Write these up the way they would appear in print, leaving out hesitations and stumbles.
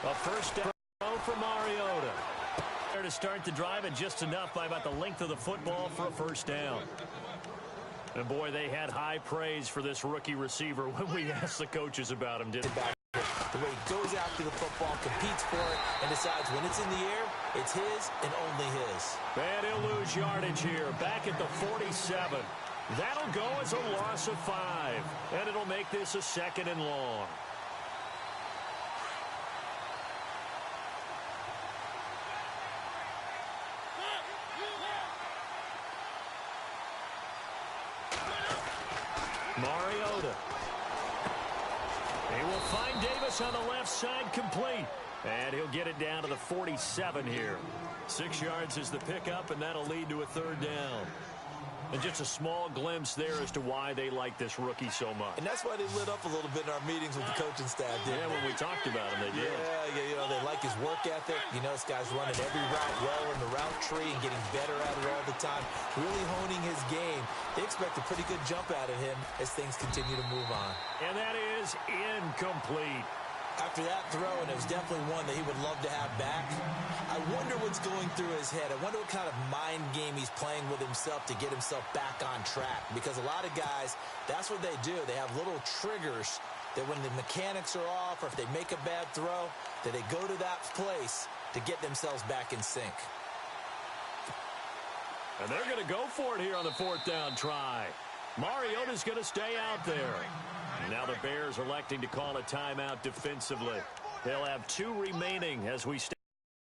A first down for Mariota. There to start the drive, and just enough by about the length of the football for a first down. And boy, they had high praise for this rookie receiver when we asked the coaches about him, didn't they? The way he goes after the football, competes for it, and decides when it's in the air, it's his and only his. And he'll lose yardage here, back at the 47. That'll go as a loss of 5, and it'll make this a 2nd and long. Mariota. He will find Davis on the left side, complete. And he'll get it down to the 47 here. 6 yards is the pickup, and that'll lead to a 3rd down. And just a small glimpse there as to why they like this rookie so much. And that's why they lit up a little bit in our meetings with the coaching staff, didn't they? When we talked about him, they did. Yeah, you know, they like his work ethic. You know, this guy's running every route well in the route tree and getting better at it all the time, really honing his game. They expect a pretty good jump out of him as things continue to move on. And that is incomplete. After that throw, and it was definitely one that he would love to have back, I wonder what's going through his head. I wonder what kind of mind game he's playing with himself to get himself back on track. Because a lot of guys, that's what they do. They have little triggers that when the mechanics are off or if they make a bad throw, that they go to that place to get themselves back in sync. And they're going to go for it here on the 4th down try. Mariota's going to stay out there. Now the Bears electing to call a timeout defensively. They'll have 2 remaining as we stay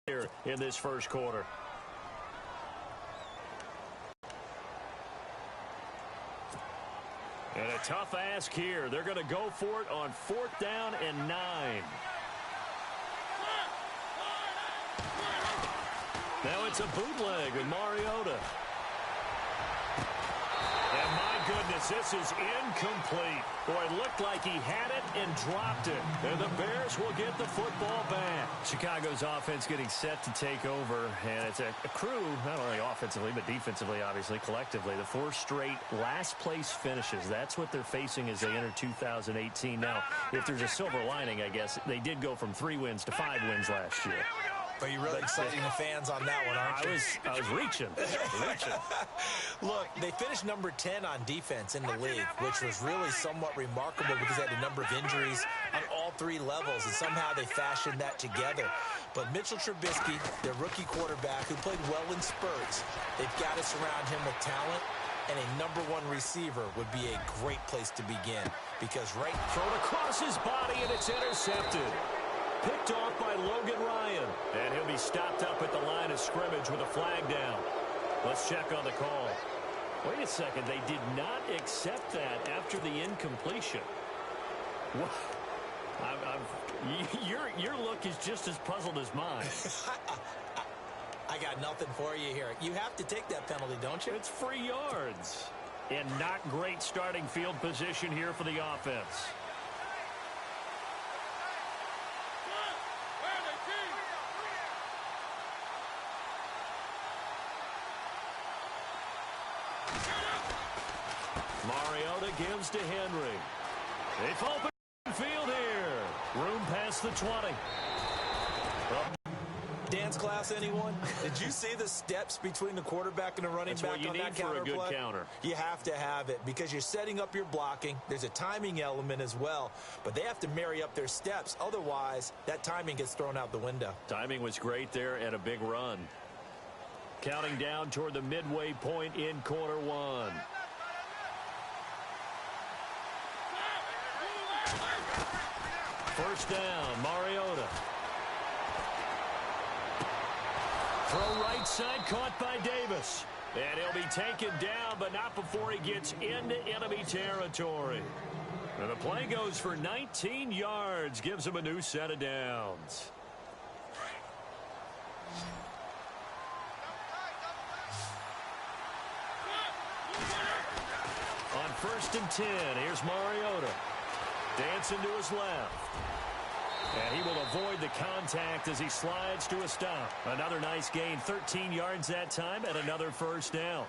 here in this first quarter. And a tough ask here. They're going to go for it on 4th down and 9. Now it's a bootleg with Mariota. And my goodness, this is incomplete. Boy, it looked like he had it and dropped it. And the Bears will get the football back. Chicago's offense getting set to take over. And it's a crew, not only offensively, but defensively, obviously, collectively. The 4 straight last place finishes. That's what they're facing as they enter 2018. Now, if there's a silver lining, I guess, they did go from 3 wins to 5 wins last year. But you're really exciting the fans on that one, aren't you? I was reaching. Look, they finished number 10 on defense in the league, which was really somewhat remarkable because they had a number of injuries on all 3 levels, and somehow they fashioned that together. But Mitchell Trubisky, their rookie quarterback, who played well in spurts, they've got to surround him with talent, and a number 1 receiver would be a great place to begin because thrown across his body, and it's intercepted. Picked off by Logan Ryan. And he'll be stopped up at the line of scrimmage with a flag down. Let's check on the call. Wait a second. They did not accept that after the incompletion. What? Your look is just as puzzled as mine. I got nothing for you here. You have to take that penalty, don't you? It's free yards. And not great starting field position here for the offense. Mariota gives to Henry. They've opened field here. Room past the 20. Dance class, anyone? Did you see the steps between the quarterback and the running back on that counter play? That's what you need for a good counter. You have to have it because you're setting up your blocking. There's a timing element as well, but they have to marry up their steps. Otherwise, that timing gets thrown out the window. Timing was great there and a big run. Counting down toward the midway point in quarter 1. First down, Mariota. Throw right side, caught by Davis. And he'll be taken down, but not before he gets into enemy territory. And the play goes for 19 yards, gives him a new set of downs. On 1st and 10, here's Mariota. Dancing to his left. And he will avoid the contact as he slides to a stop. Another nice gain, 13 yards that time, and another first down.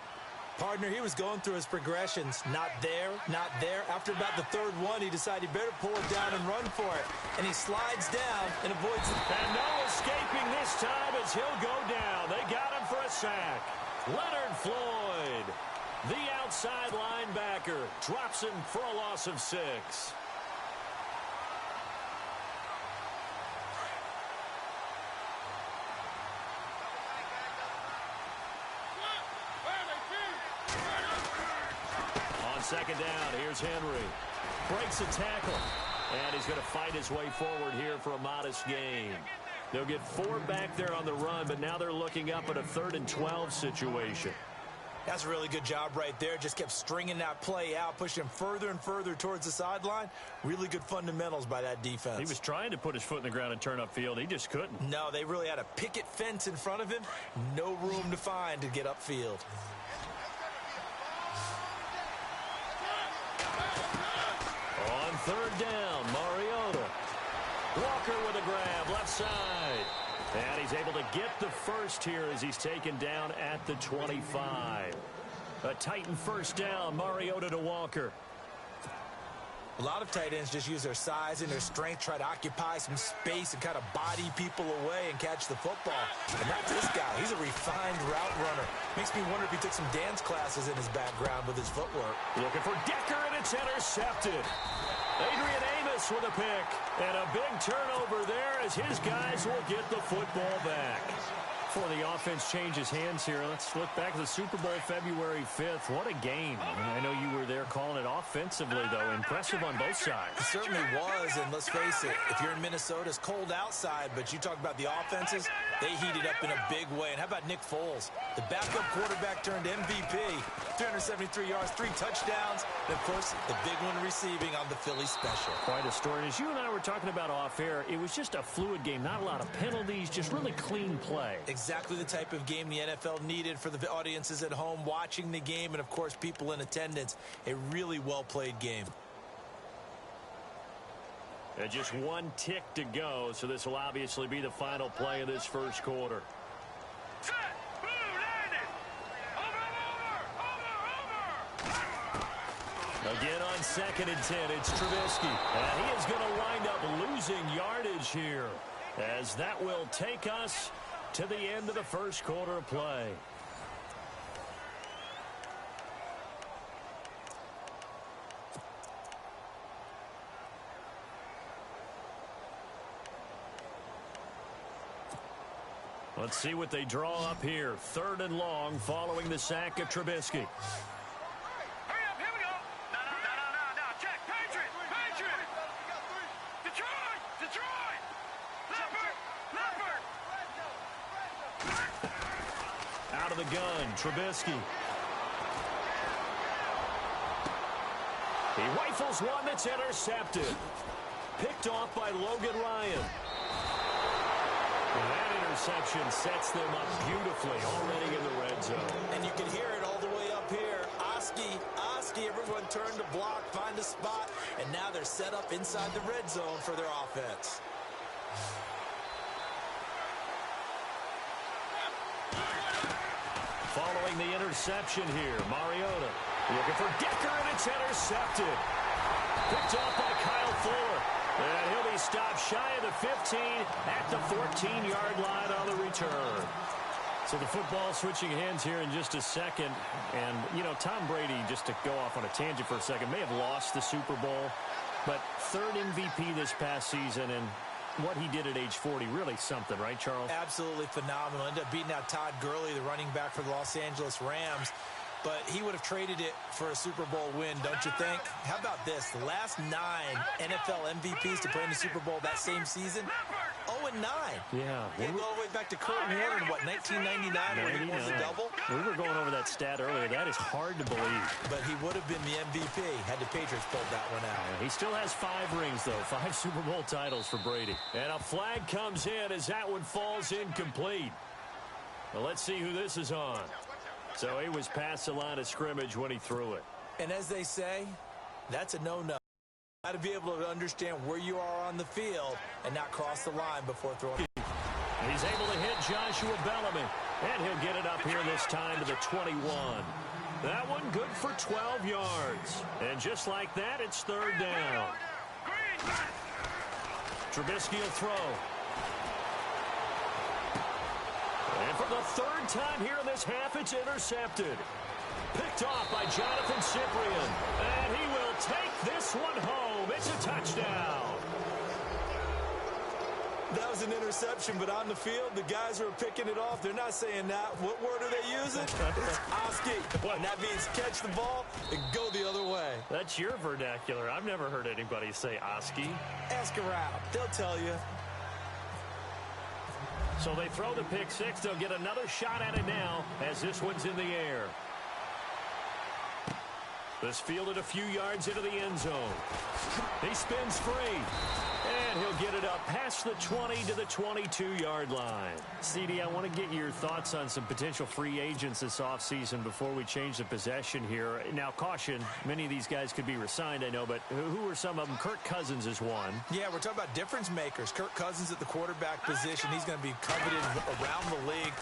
Partner, he was going through his progressions. Not there, not there. After about the third one, he decided he better pull it down and run for it. And he slides down and avoids it. And no escaping this time as he'll go down. They got him for a sack. Leonard Floyd, the outside linebacker, drops him for a loss of 6. Second down, here's Henry. Breaks a tackle, and he's going to fight his way forward here for a modest gain. They'll get 4 back there on the run, but now they're looking up at a 3rd and 12 situation. That's a really good job right there. Just kept stringing that play out, pushing him further and further towards the sideline. Really good fundamentals by that defense. He was trying to put his foot in the ground and turn upfield. He just couldn't. No, they really had a picket fence in front of him. No room to find to get upfield. On 3rd down, Mariota. Walker with a grab, left side. And he's able to get the first here as he's taken down at the 25. A Titan first down, Mariota to Walker. A lot of tight ends just use their size and their strength, try to occupy some space and kind of body people away and catch the football. And not this guy. He's a refined route runner. Makes me wonder if he took some dance classes in his background with his footwork. Looking for Decker, and it's intercepted. Adrian Amos with a pick. And a big turnover there as his guys will get the football back. Before the offense changes hands here, let's look back at the Super Bowl February 5th. What a game. I know you were there calling it offensively, though. Impressive on both sides. It certainly was, and let's face it, if you're in Minnesota, it's cold outside, but you talk about the offenses, they heated up in a big way. And how about Nick Foles? The backup quarterback turned MVP, 373 yards, 3 touchdowns, and, of course, the big one receiving on the Philly special. Quite a story. And as you and I were talking about off air, it was just a fluid game, not a lot of penalties, just really clean play. Exactly the type of game the NFL needed for the audiences at home watching the game and, of course, people in attendance. A really well-played game. And just 1 tick to go, so this will obviously be the final play of this first quarter. Again on 2nd and 10, it's Trubisky. And he is going to wind up losing yardage here, as that will take us to the end of the first quarter of play. Let's see what they draw up here. 3rd and long following the sack of Trubisky. Out of the gun, Trubisky. He rifles one that's intercepted. Picked off by Logan Ryan. And that interception sets them up beautifully already in the red zone. And you can hear it all the way up here. Oski, everyone turned to block, find a spot, and now they're set up inside the red zone for their offense. Following the interception here, Mariota looking for Decker, and it's intercepted. Picked off by Kyle Fuller. And he'll be stopped shy of the 15 at the 14-yard line on the return. So the football switching hands here in just a second. And, you know, Tom Brady, just to go off on a tangent for a second, may have lost the Super Bowl. But 3rd MVP this past season, and what he did at age 40, really something, right, Charles? Absolutely phenomenal. Ended up beating out Todd Gurley, the running back for the Los Angeles Rams. But he would have traded it for a Super Bowl win, don't you think? How about this? The last 9 NFL MVPs to play in the Super Bowl that same season, 0-9. Yeah. They go all the way back to Kurt Warner in, what, 1999 when he won the double? We were going over that stat earlier. That is hard to believe. But he would have been the MVP had the Patriots pulled that one out. Yeah, he still has 5 rings, though. 5 Super Bowl titles for Brady. And a flag comes in as that one falls incomplete. Well, let's see who this is on. So he was past the line of scrimmage when he threw it. And as they say, that's a no-no. Got to be able to understand where you are on the field and not cross the line before throwing. He's able to hit Joshua Bellamy, and he'll get it up here this time to the 21. That one good for 12 yards. And just like that, it's third down. Trubisky will throw. And for the third time here in this half, it's intercepted. Picked off by Jonathan Cyprien. And he will take this one home. It's a touchdown. That was an interception, but on the field, the guys who are picking it off, they're not saying that. What word are they using? It's Oski. And that means catch the ball and go the other way. That's your vernacular. I've never heard anybody say Oski. Ask around. They'll tell you. So they throw the pick six. They'll get another shot at it now as this one's in the air. This fielded a few yards into the end zone. He spins free. And he'll get it up past the 20 to the 22-yard line. CD, I want to get your thoughts on some potential free agents this offseason before we change the possession here. Now, caution, many of these guys could be resigned, I know, but who are some of them? Kirk Cousins is one. Yeah, we're talking about difference makers. Kirk Cousins at the quarterback position. He's going to be coveted around the league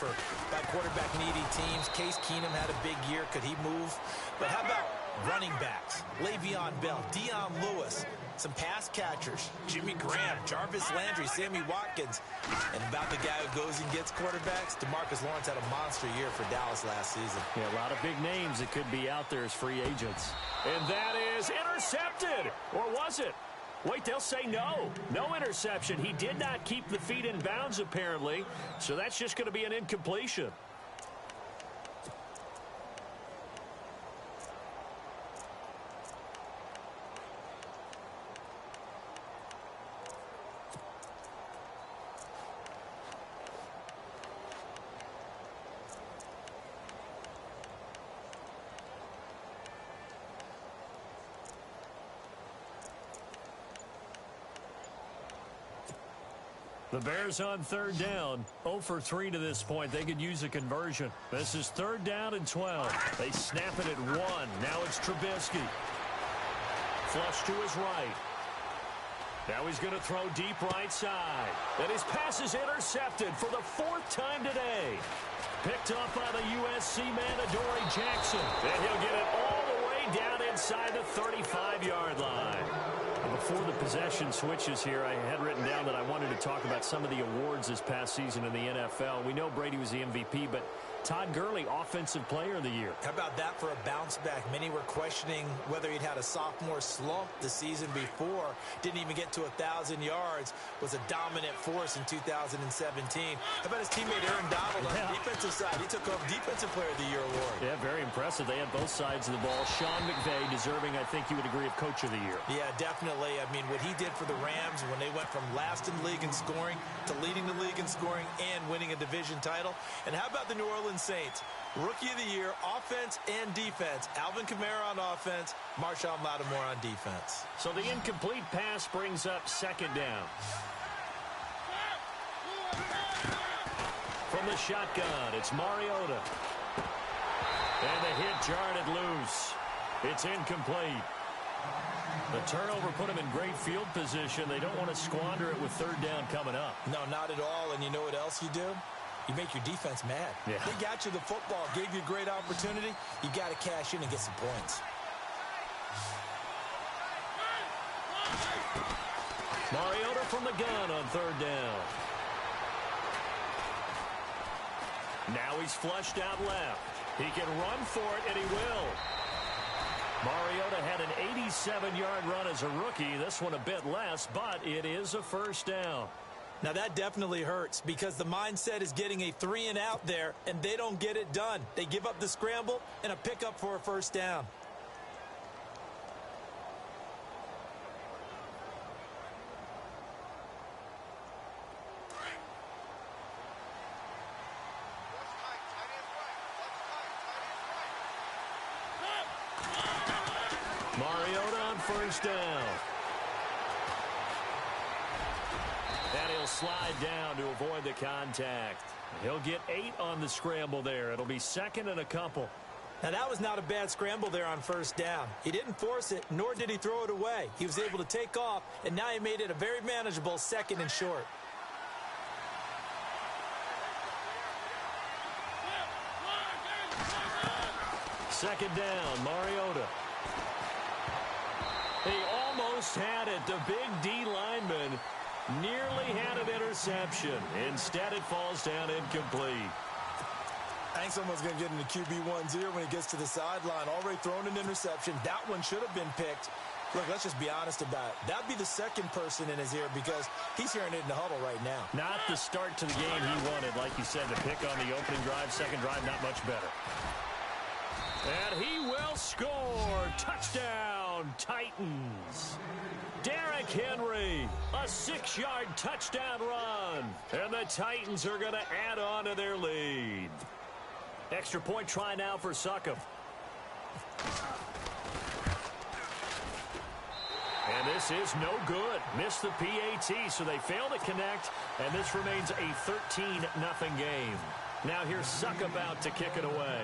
by quarterback-needy teams. Case Keenum had a big year. Could he move? But how about running backs? Le'Veon Bell, Dion Lewis, some pass catchers, Jimmy Graham, Jarvis Landry, Sammy Watkins, and about the guy who goes and gets quarterbacks, DeMarcus Lawrence had a monster year for Dallas last season. Yeah, a lot of big names that could be out there as free agents. And that is intercepted. Or was it? Wait, they'll say no. No interception. He did not keep the feet in bounds, apparently, so that's just going to be an incompletion. The Bears on third down, 0 for 3 to this point. They could use a conversion. This is third down and 12. They snap it at 1. Now it's Trubisky. Flush to his right. Now he's going to throw deep right side. And his pass is intercepted for the 4th time today. Picked up by the USC man, Adoree Jackson. And he'll get it all the way down inside the 35-yard line. Before the possession switches here, I had written down that I wanted to talk about some of the awards this past season in the NFL. We know Brady was the MVP, but Todd Gurley, Offensive Player of the Year. How about that for a bounce back? Many were questioning whether he'd had a sophomore slump the season before. Didn't even get to 1,000 yards. Was a dominant force in 2017. How about his teammate Aaron Donald on the defensive side? He took home Defensive Player of the Year award. Yeah, very impressive. They had both sides of the ball. Sean McVay deserving, I think you would agree, of Coach of the Year. Yeah, definitely. I mean, what he did for the Rams when they went from last in the league in scoring to leading the league in scoring and winning a division title. And how about the New Orleans Saints? Rookie of the Year, offense and defense. Alvin Kamara on offense, Marshon Lattimore on defense. So the incomplete pass brings up second down. From the shotgun, it's Mariota. And the hit jarred it loose. It's incomplete. The turnover put them in great field position. They don't want to squander it with third down coming up. No, not at all. And you know what else you do? You make your defense mad. Yeah. They got you the football, gave you a great opportunity. You got to cash in and get some points. Mariota from the gun on third down. Now he's flushed out left. He can run for it, and he will. Mariota had an 87-yard run as a rookie. This one a bit less, but it is a first down. Now, that definitely hurts because the mindset is getting a 3-and-out there, and they don't get it done. They give up the scramble and a pickup for a first down. Mariota on first down. And he'll slide down to avoid the contact. He'll get 8 on the scramble there. It'll be second and a couple. Now, that was not a bad scramble there on first down. He didn't force it, nor did he throw it away. He was able to take off, and now he made it a very manageable second and short. Second down, Mariota. He almost had it. The big D lineman nearly had an interception. Instead, it falls down incomplete. I think someone's going to get into QB1's ear when he gets to the sideline. Already thrown an interception. That one should have been picked. Look, let's just be honest about it. That'd be the second person in his ear because he's hearing it in the huddle right now. Not the start to the game he wanted. Like you said, the pick on the opening drive, second drive, not much better. And he will score. Touchdown, Titans. Derrick Henry, a 6-yard touchdown run. And the Titans are going to add on to their lead. Extra point try now for Succop. And this is no good. Missed the PAT, so they fail to connect. And this remains a 13-0 game. Now here's Succop out to kick it away.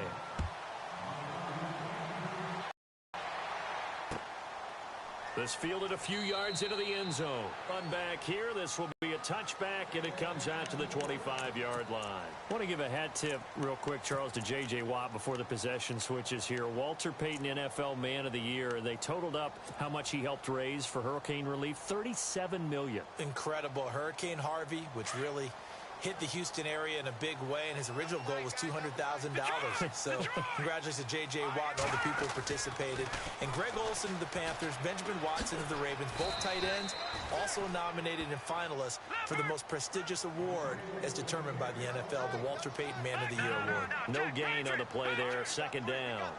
This fielded a few yards into the end zone. Run back here. This will be a touchback, and it comes out to the 25-yard line. I want to give a hat tip real quick, Charles, to J.J. Watt before the possession switches here. Walter Payton, NFL Man of the Year. They totaled up how much he helped raise for hurricane relief, $37 million. Incredible. Hurricane Harvey, which really hit the Houston area in a big way, and his original goal was $200,000. So congratulations to J.J. Watt and all the people who participated. And Greg Olsen of the Panthers, Benjamin Watson of the Ravens, both tight ends, also nominated and finalists for the most prestigious award as determined by the NFL, the Walter Payton Man of the Year Award. No gain on the play there. Second down.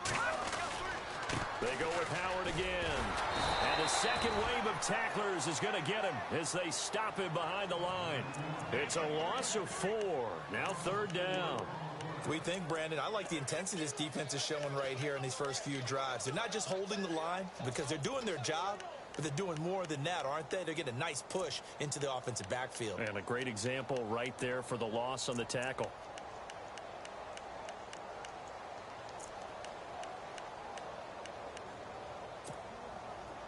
They go with Howard again. And the second wave of tacklers is going to get him as they stop him behind the line. It's a loss of 4. Now third down. We think, Brandon, I like the intensity this defense is showing right here in these first few drives. They're not just holding the line because they're doing their job, but they're doing more than that, aren't they? They're getting a nice push into the offensive backfield. And a great example right there for the loss on the tackle.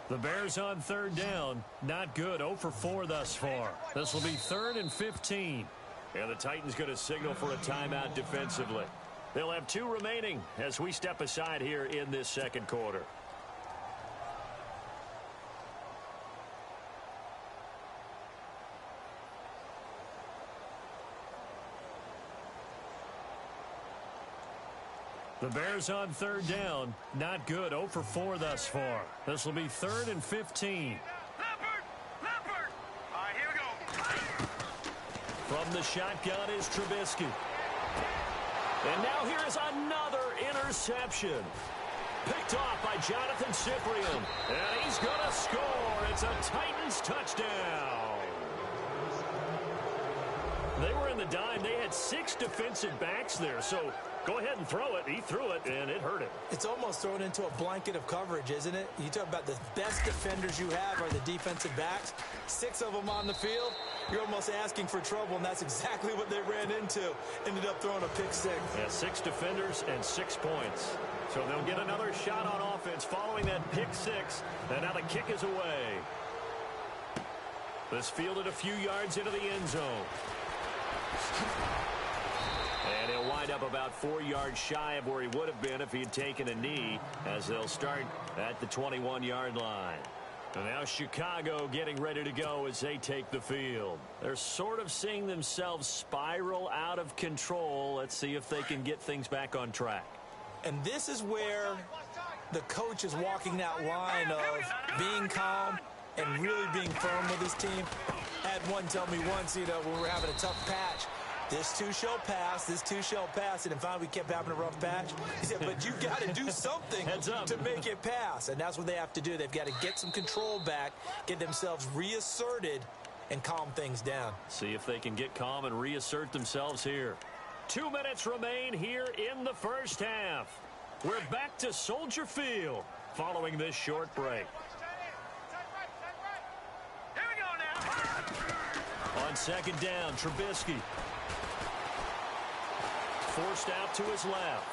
The Bears on third down. Not good. 0 for 4 thus far. This will be 3rd and 15. And the Titans going to signal for a timeout defensively. They'll have 2 remaining as we step aside here in this second quarter. The Bears on third down. Not good. 0 for 4 thus far. This will be 3rd and 15. Leopard. All right, here we go. From the shotgun is Trubisky. And now here is another interception. Picked off by Jonathan Cyprien. And he's going to score. It's a Titans touchdown. They were in the dime. They had 6 defensive backs there. So go ahead and throw it. He threw it, and it hurt him. It's almost thrown into a blanket of coverage, isn't it? You talk about the best defenders you have are the defensive backs. 6 of them on the field. You're almost asking for trouble, and that's exactly what they ran into. Ended up throwing a pick-6. Yeah, 6 defenders and 6 points. So they'll get another shot on offense following that pick-6. And now the kick is away. This fielded a few yards into the end zone. And he'll wind up about 4 yards shy of where he would have been if he had taken a knee, as they'll start at the 21-yard line. And now Chicago getting ready to go as they take the field. They're sort of seeing themselves spiral out of control. Let's see if they can get things back on track. And this is where the coach is walking that line of being calm and really being firm with his team. I had one tell me once, when we were having a tough patch, this too shall pass, this too shall pass. And finally we kept having a rough patch. He said, but you've got to do something to make it pass. And that's what they have to do. They've got to get some control back, get themselves reasserted, and calm things down. See if they can get calm and reassert themselves here. 2 minutes remain here in the first half. We're back to Soldier Field following this short break. Here we go now. On second down, Trubisky. Forced out to his left.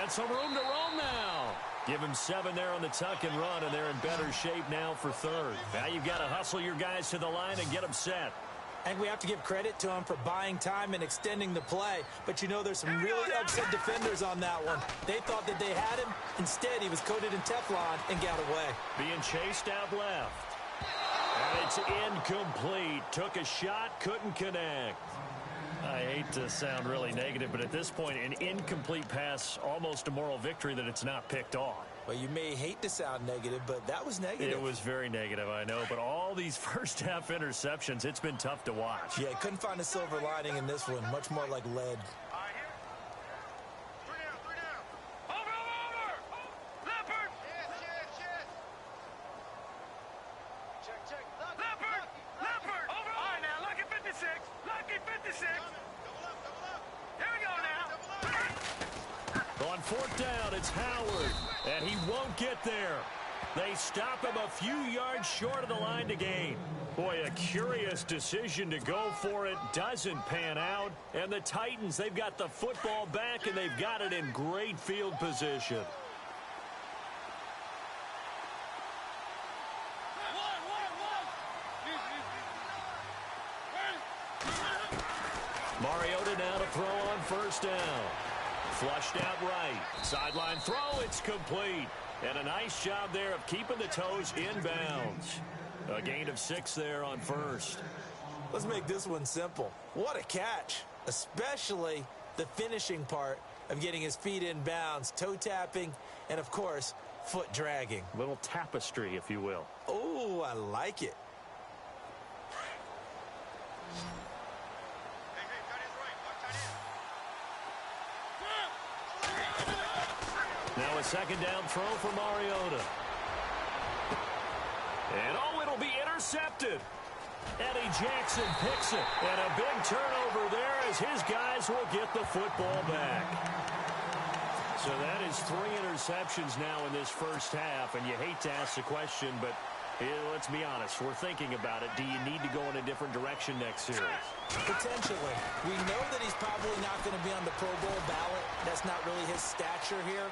And some room to roam now. Give him 7 there on the tuck and run, and they're in better shape now for third. Now you've got to hustle your guys to the line and get them set. I think we have to give credit to him for buying time and extending the play. But, you know, there's some really upset defenders on that one. They thought that they had him. Instead, he was coated in Teflon and got away. Being chased out left. And it's incomplete. Took a shot, couldn't connect. I hate to sound really negative, but at this point, an incomplete pass, almost a moral victory that it's not picked off. Well, you may hate to sound negative, but that was negative. It was very negative, I know. But all these first-half interceptions, it's been tough to watch. Yeah, couldn't find a silver lining in this one. Much more like lead. Three down. Over. Leopard. Yes. Check. Leopard. Over. All right, now, lucky 56. Lucky 56. Double up. Here we go now. On fourth down, it's Howard, and he won't get there. They stop him a few yards short of the line to gain. Boy, a curious decision to go for it. Doesn't pan out. And the Titans, they've got the football back, and they've got it in great field position. Mariota now to throw on first down. Flushed out right. Sideline throw, it's complete. And a nice job there of keeping the toes inbounds. A gain of 6 there on first. Let's make this one simple. What a catch, especially the finishing part of getting his feet in bounds, toe tapping, and, of course, foot dragging. Little tapestry, if you will. Oh, I like it. Now a second down throw for Mariota. And it'll be intercepted. Eddie Jackson picks it. And a big turnover there as his guys will get the football back. So that is 3 interceptions now in this first half. And you hate to ask the question, but let's be honest. We're thinking about it. Do you need to go in a different direction next series? Potentially. We know that he's probably not going to be on the Pro Bowl ballot. That's not really his stature here.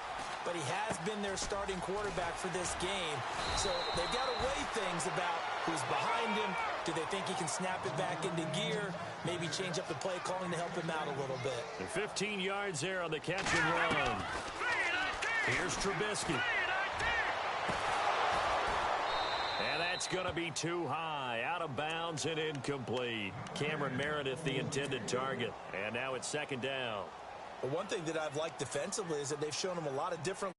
But he has been their starting quarterback for this game. So they've got to weigh things about who's behind him. Do they think he can snap it back into gear? Maybe change up the play calling to help him out a little bit. And 15 yards there on the catch and run. Here's Trubisky. And that's going to be too high. Out of bounds and incomplete. Cameron Meredith, the intended target. And now it's second down. But one thing that I've liked defensively is that they've shown him a lot of different